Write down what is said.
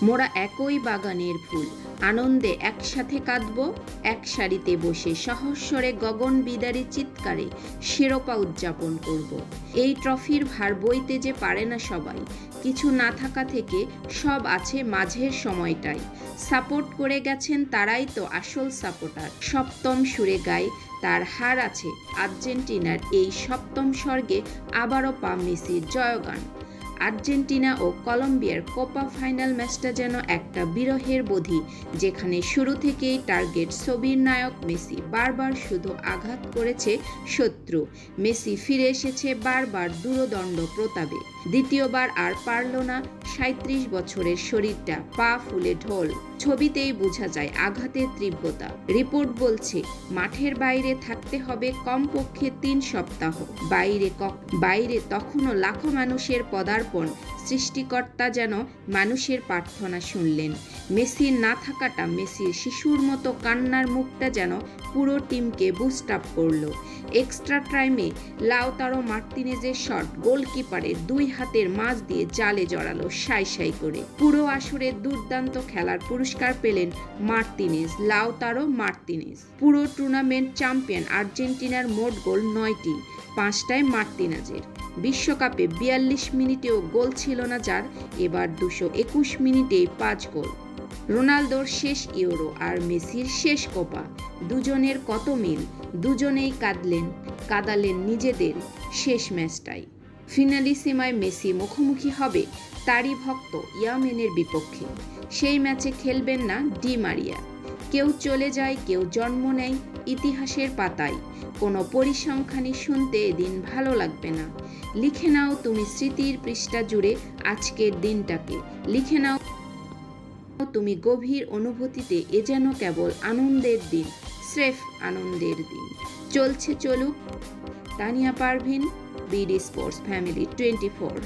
মোরা একই বাগানের ফুল, আনন্দে একসাথে কাঁদব, এক সারিতে বসে সহস্বরে গগন বিদারী চিৎকারে শিরোপা উদযাপন করব। এই ট্রফির ভার বইতে যে পারে না সবাই, কিছু না থাকা থেকে সব আছে মাঝের সময়টাই। সাপোর্ট করে গেছেন তারাই তো আসল সাপোর্টার। সপ্তম সুরে গায় তার হার আছে আর্জেন্টিনার এই সপ্তম স্বর্গে আবারও পা মেসির জয়গান। আর্জেন্টিনা ও কলম্বিয়ার কোপা ফাইনাল ম্যাচটা যেন একটা বিরহের বধি, যেখানে শুরু থেকেই টার্গেট ছবির নায়ক মেসি। বারবার শুধু আঘাত করেছে শত্রু, মেসি ফিরে এসেছে বারবার দূরদণ্ড প্রতাপে। দ্বিতীয়বার আর পারল না ৩৭ বছরের শরীরটা, পা ফুলে ঢোল। ছবিতেই বোঝা যায় আঘাতের তীব্রতা। রিপোর্ট বলছে মাঠের বাইরে থাকতে হবে কমপক্ষে ৩ সপ্তাহ। বাইরে তখনও লাখো মানুষের পদার্পণ। সৃষ্টিকর্তা যেন মানুষের প্রার্থনা শুনলেন। মেসির না থাকাটা, মেসির শিশুর মতো কান্নার মুখটা যেন পুরো টিমকে বুস্ট আপ করল। এক্সট্রা টাইমে লাউতারো মার্তিনেজের শট গোলকিপারের 2 হাতের মাঝ দিয়ে জালে জড়ালো সাই করে। পুরো আসরে দুর্দান্ত খেলার পুরস্কার পেলেন লাউতারো মার্তিনেজ। পুরো টুর্নামেন্ট চ্যাম্পিয়ন আর্জেন্টিনার মোট গোল 9টি, 5টায় মার্তিনেজের। বিশ্বকাপে 42 মিনিটেও গোল ছিল না যার, এবার 221 মিনিটেই 5 গোল। রোনালদোর শেষ ইউরো আর মেসির শেষ কোপা, দুজনের কত মিল। দুজনেই কাঁদালেন নিজেদের শেষ ম্যাচটাই। ফিনালিসিমায় মেসি মুখোমুখি হবে তারই ভক্ত ইয়ামেনের বিপক্ষে। সেই ম্যাচে খেলবেন না ডি মারিয়া। কেউ চলে যায়, কেউ জন্ম নেয় ইতিহাসের পাতায়। কোনো পরিসংখ্যানই শুনতে এদিন ভালো লাগবে না। লিখে নাও তুমি স্মৃতির পৃষ্ঠা জুড়ে আজকের দিনটাকে। লিখে নাও তুমি গভীর অনুভূতিতে, এ যেন কেবল আনন্দের দিন, স্রেফ আনন্দের দিন। চলছে চলুক। Tania Parvin, BD sports family 24।